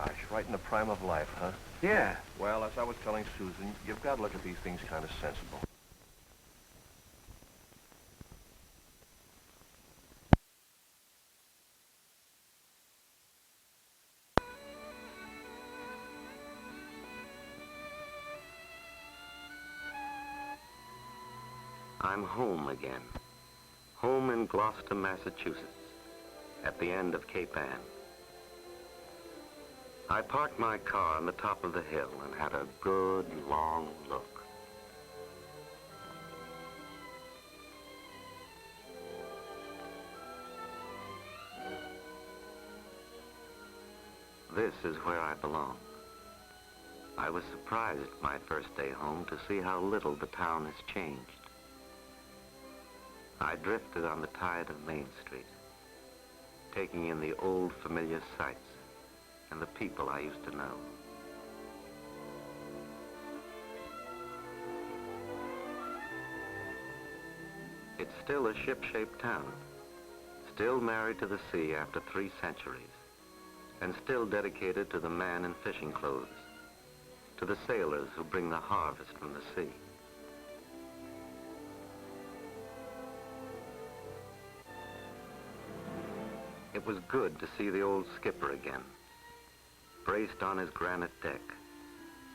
gosh, right in the prime of life, huh? Yeah. Well, as I was telling Susan, you've got to look at these things kind of sensible. I'm home again. Home in Gloucester, Massachusetts, at the end of Cape Ann. I parked my car on the top of the hill and had a good, long look. This is where I belong. I was surprised my first day home to see how little the town has changed. I drifted on the tide of Main Street, taking in the old familiar sights and the people I used to know. It's still a ship-shaped town, still married to the sea after 3 centuries, and still dedicated to the man in fishing clothes, to the sailors who bring the harvest from the sea. It was good to see the old skipper again, braced on his granite deck,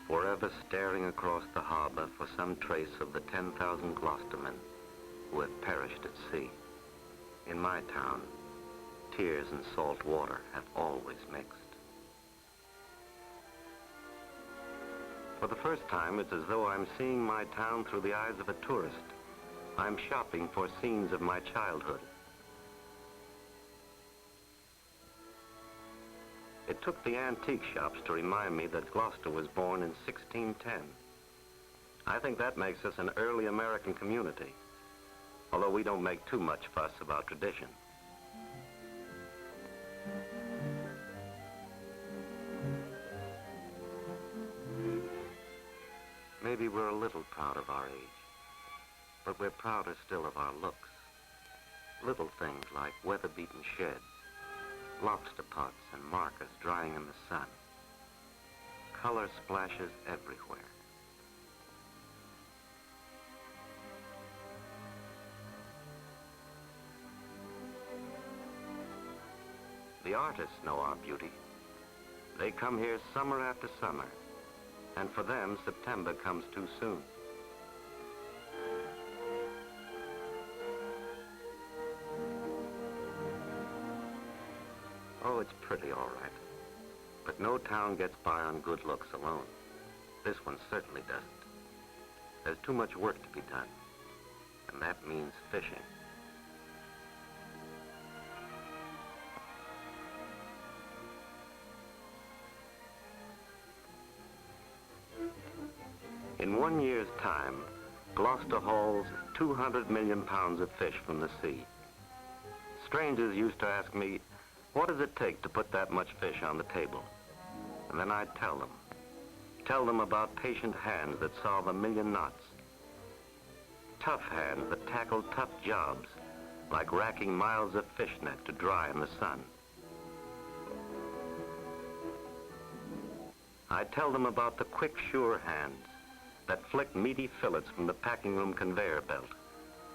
forever staring across the harbor for some trace of the 10,000 Gloucestermen who had perished at sea. In my town, tears and salt water have always mixed. For the first time, it's as though I'm seeing my town through the eyes of a tourist. I'm shopping for scenes of my childhood. It took the antique shops to remind me that Gloucester was born in 1610. I think that makes us an early American community, although we don't make too much fuss about tradition. Maybe we're a little proud of our age, but we're prouder still of our looks. Little things like weather-beaten sheds, lobster pots and markers drying in the sun. Color splashes everywhere. The artists know our beauty. They come here summer after summer, and for them, September comes too soon. Oh, it's pretty, all right. But no town gets by on good looks alone. This one certainly doesn't. There's too much work to be done, and that means fishing. In 1 year's time, Gloucester hauls 200 million pounds of fish from the sea. Strangers used to ask me, what does it take to put that much fish on the table? And then I'd tell them about patient hands that solve 1,000,000 knots. Tough hands that tackle tough jobs, like racking miles of fishnet to dry in the sun. I'd tell them about the quick, sure hands that flick meaty fillets from the packing room conveyor belt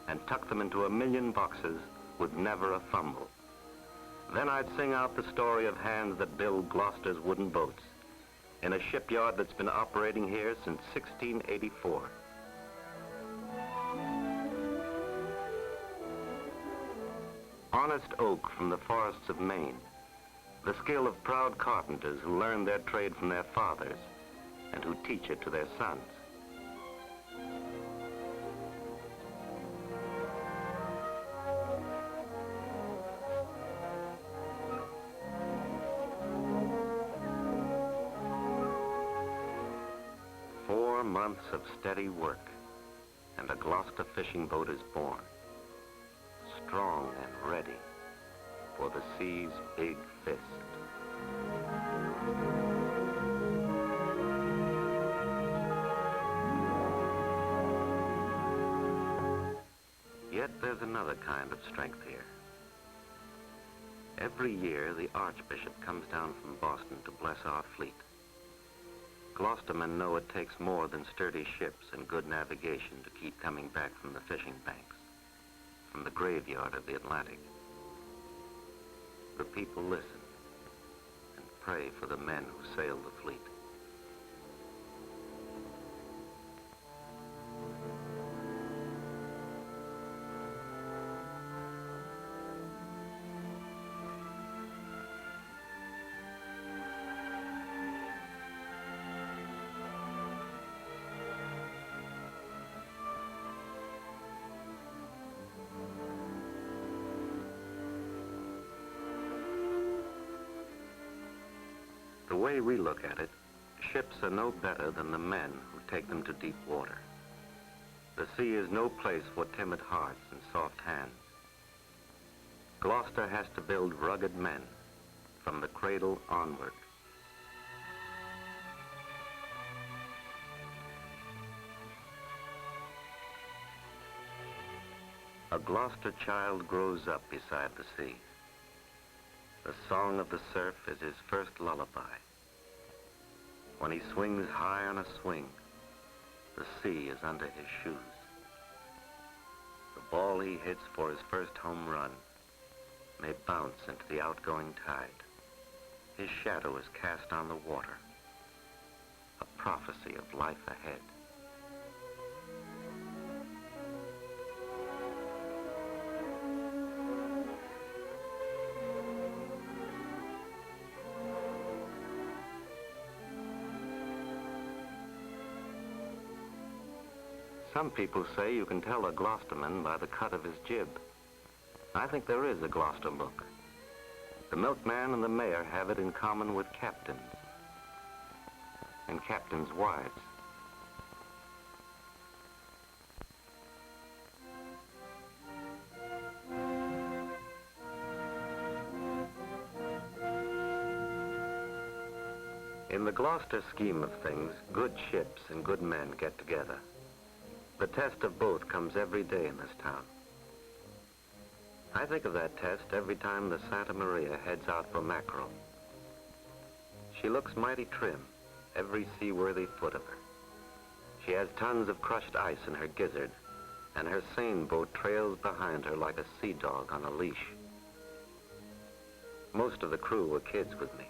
and tuck them into 1,000,000 boxes with never a fumble. Then I'd sing out the story of hands that build Gloucester's wooden boats in a shipyard that's been operating here since 1684. Honest oak from the forests of Maine, the skill of proud carpenters who learned their trade from their fathers and who teach it to their sons. Months of steady work, and a Gloucester fishing boat is born, strong and ready for the sea's big fist. Yet there's another kind of strength here. Every year, the Archbishop comes down from Boston to bless our fleet. Gloucestermen know it takes more than sturdy ships and good navigation to keep coming back from the fishing banks, from the graveyard of the Atlantic. The people listen and pray for the men who sail the fleet. The way we look at it, ships are no better than the men who take them to deep water. The sea is no place for timid hearts and soft hands. Gloucester has to build rugged men from the cradle onward. A Gloucester child grows up beside the sea. The song of the surf is his first lullaby. When he swings high on a swing, the sea is under his shoes. The ball he hits for his first home run may bounce into the outgoing tide. His shadow is cast on the water, a prophecy of life ahead. Some people say you can tell a Gloucesterman by the cut of his jib. I think there is a Gloucester look. The milkman and the mayor have it in common with captains and captains' wives. In the Gloucester scheme of things, good ships and good men get together. The test of both comes every day in this town. I think of that test every time the Santa Maria heads out for mackerel. She looks mighty trim, every seaworthy foot of her. She has tons of crushed ice in her gizzard, and her seine boat trails behind her like a sea dog on a leash. Most of the crew were kids with me.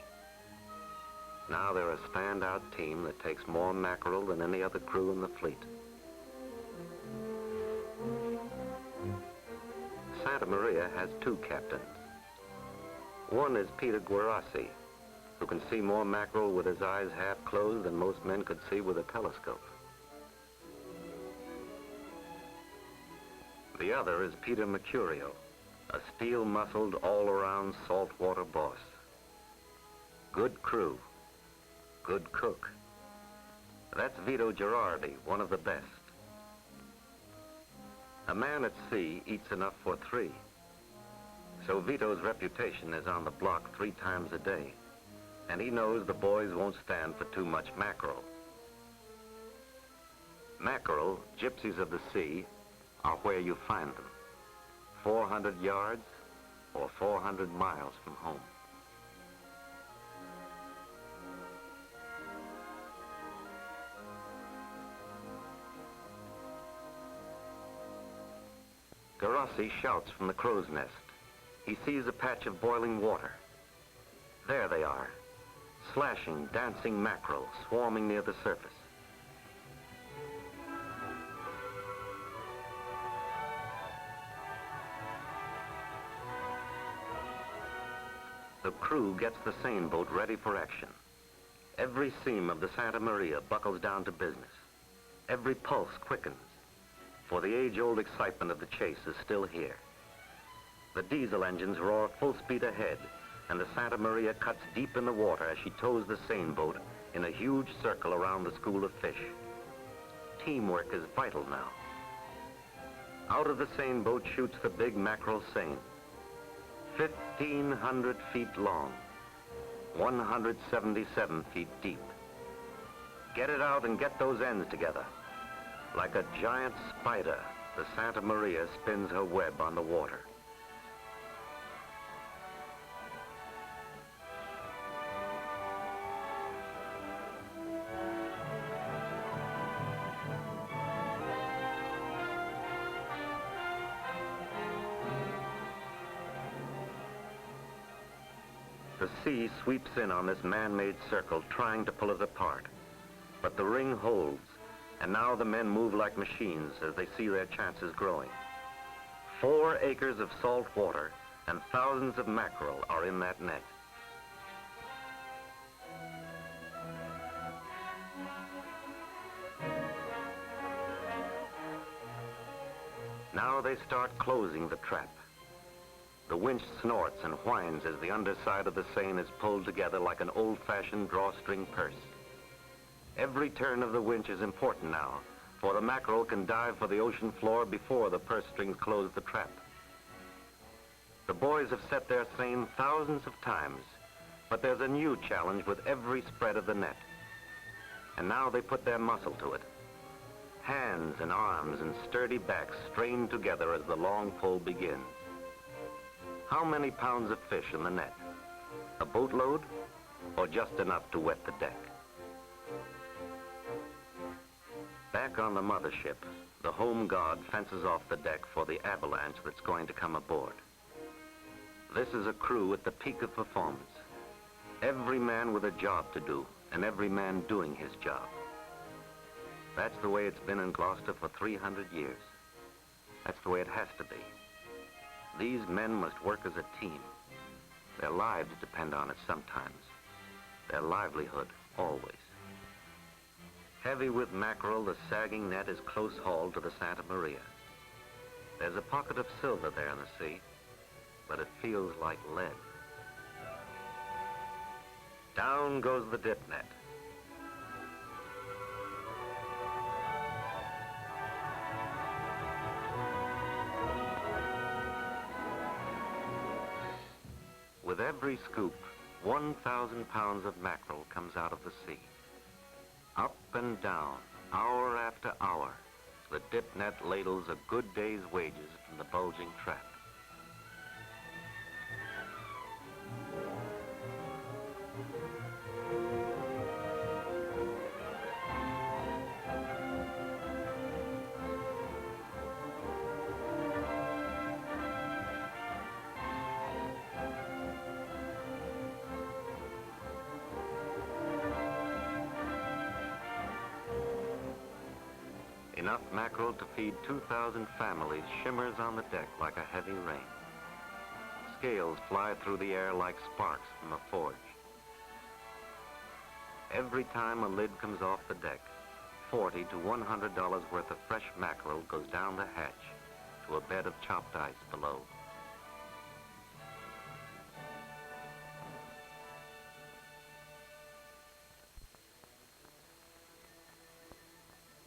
Now they're a standout team that takes more mackerel than any other crew in the fleet. Santa Maria has two captains. One is Peter Guerassi, who can see more mackerel with his eyes half closed than most men could see with a telescope. The other is Peter Mercurio, a steel-muscled, all-around saltwater boss. Good crew, good cook. That's Vito Girardi, one of the best. A man at sea eats enough for three. So Vito's reputation is on the block 3 times a day, and he knows the boys won't stand for too much mackerel. Mackerel, gypsies of the sea, are where you find them, 400 yards or 400 miles from home. Guerassi shouts from the crow's nest. He sees a patch of boiling water. There they are, slashing, dancing mackerel, swarming near the surface. The crew gets the seine boat ready for action. Every seam of the Santa Maria buckles down to business. Every pulse quickens, for the age-old excitement of the chase is still here. The diesel engines roar full speed ahead, and the Santa Maria cuts deep in the water as she tows the seine boat in a huge circle around the school of fish. Teamwork is vital now. Out of the seine boat shoots the big mackerel seine, 1,500 feet long, 177 feet deep. Get it out and get those ends together. Like a giant spider, the Santa Maria spins her web on the water. The sea sweeps in on this man-made circle, trying to pull it apart. But the ring holds, and now the men move like machines as they see their chances growing. 4 acres of salt water and thousands of mackerel are in that net. Now they start closing the trap. The winch snorts and whines as the underside of the seine is pulled together like an old-fashioned drawstring purse. Every turn of the winch is important now, for the mackerel can dive for the ocean floor before the purse strings close the trap. The boys have set their seine thousands of times, but there's a new challenge with every spread of the net. And now they put their muscle to it. Hands and arms and sturdy backs strain together as the long pull begins. How many pounds of fish in the net? A boatload, or just enough to wet the deck? Back on the mothership, the home guard fences off the deck for the avalanche that's going to come aboard. This is a crew at the peak of performance. Every man with a job to do, and every man doing his job. That's the way it's been in Gloucester for 300 years. That's the way it has to be. These men must work as a team. Their lives depend on it sometimes. Their livelihood, always. Heavy with mackerel, the sagging net is close hauled to the Santa Maria. There's a pocket of silver there in the sea, but it feels like lead. Down goes the dip net. With every scoop, 1,000 pounds of mackerel comes out of the sea. Up and down, hour after hour, the dip net ladles a good day's wages from the bulging trap. Enough mackerel to feed 2,000 families shimmers on the deck like a heavy rain. Scales fly through the air like sparks from a forge. Every time a lid comes off the deck, $40 to $100 worth of fresh mackerel goes down the hatch to a bed of chopped ice below.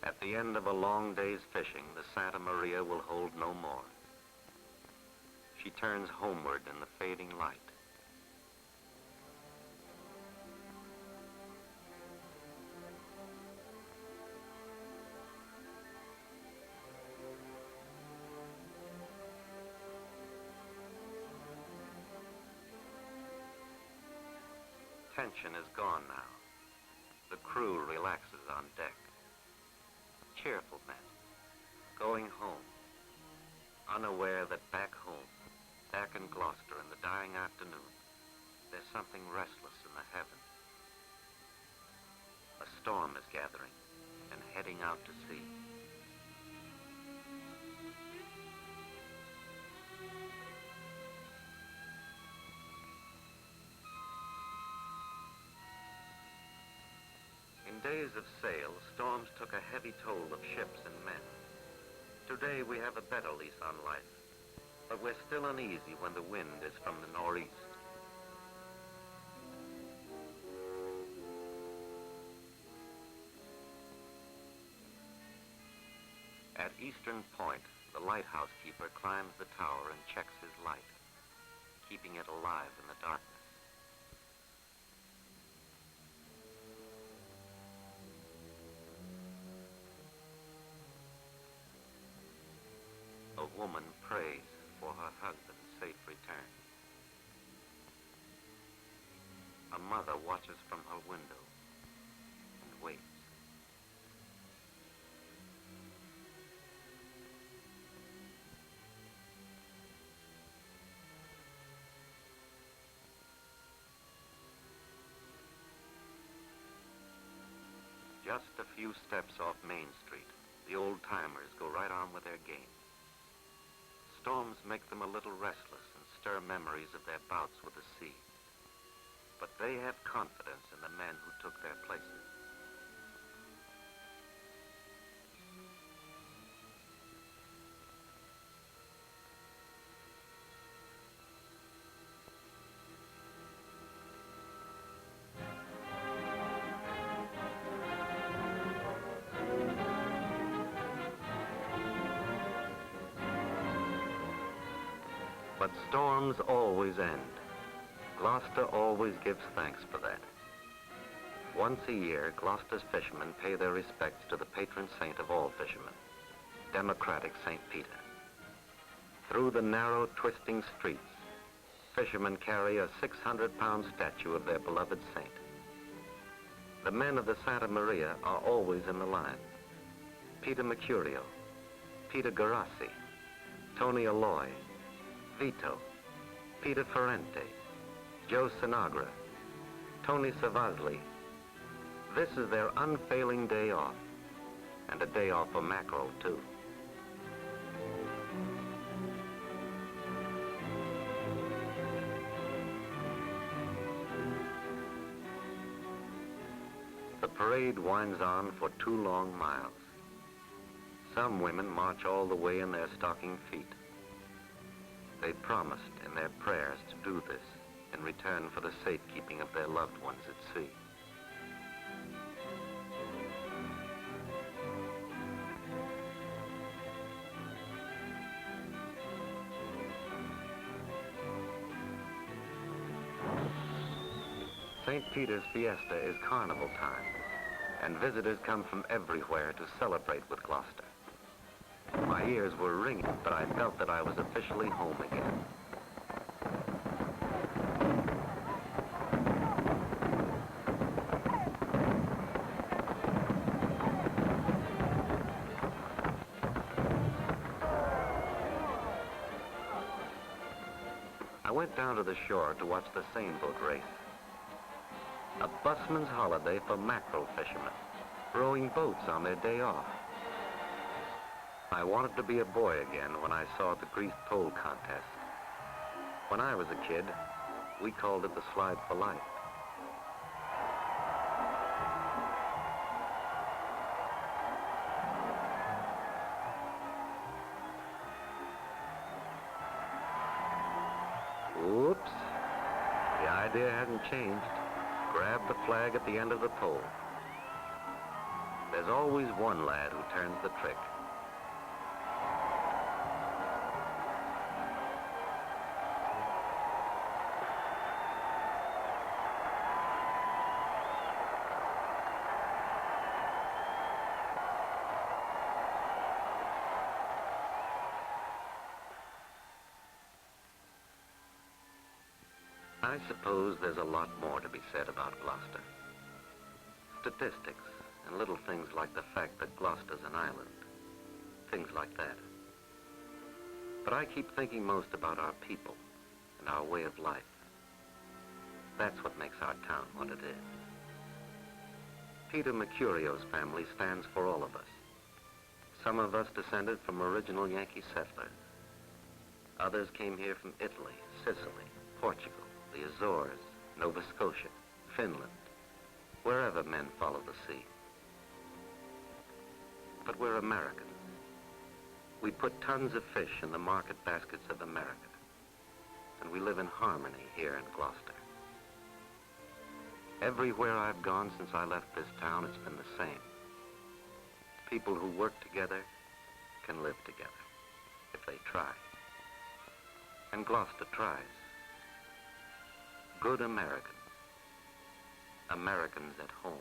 At the end of a long day's fishing, the Santa Maria will hold no more. She turns homeward in the fading light. Tension is gone now. The crew relaxes on deck. Cheerful men, going home, unaware that back home, back in Gloucester in the dying afternoon, there's something restless in the heavens. A storm is gathering and heading out to sea. In days of sail, storms took a heavy toll of ships and men. Today we have a better lease on life, but we're still uneasy when the wind is from the northeast. At Eastern Point, the lighthouse keeper climbs the tower and checks his light, keeping it alive in the darkness. A woman prays for her husband's safe return. A mother watches from her window and waits. Just a few steps off Main Street, the old-timers go right on with their game. Storms make them a little restless and stir memories of their bouts with the sea. But they have confidence in the men who took their places. But storms always end. Gloucester always gives thanks for that. Once a year, Gloucester's fishermen pay their respects to the patron saint of all fishermen, democratic St. Peter. Through the narrow, twisting streets, fishermen carry a 600-pound statue of their beloved saint. The men of the Santa Maria are always in the line. Peter Mercurio, Peter Garassi, Tony Alloy, Vito, Peter Ferrante, Joe Sinagra, Tony Savazli. This is their unfailing day off, and a day off for mackerel, too. The parade winds on for 2 long miles. Some women march all the way in their stocking feet. They promised in their prayers to do this in return for the safekeeping of their loved ones at sea. St. Peter's Fiesta is carnival time, and visitors come from everywhere to celebrate with Gloucester. My ears were ringing, but I felt that I was officially home again. I went down to the shore to watch the seine boat race. A busman's holiday for mackerel fishermen, rowing boats on their day off. I wanted to be a boy again when I saw the greased pole contest. When I was a kid, we called it the slide for life. Oops. The idea hadn't changed. Grab the flag at the end of the pole. There's always one lad who turns the trick. I suppose there's a lot more to be said about Gloucester. Statistics and little things like the fact that Gloucester's an island. Things like that. But I keep thinking most about our people and our way of life. That's what makes our town what it is. Peter Mercurio's family stands for all of us. Some of us descended from original Yankee settlers. Others came here from Italy, Sicily, Portugal, the Azores, Nova Scotia, Finland, wherever men follow the sea. But we're Americans. We put tons of fish in the market baskets of America, and we live in harmony here in Gloucester. Everywhere I've gone since I left this town, it's been the same. People who work together can live together, if they try. And Gloucester tries. Good Americans. Americans at home.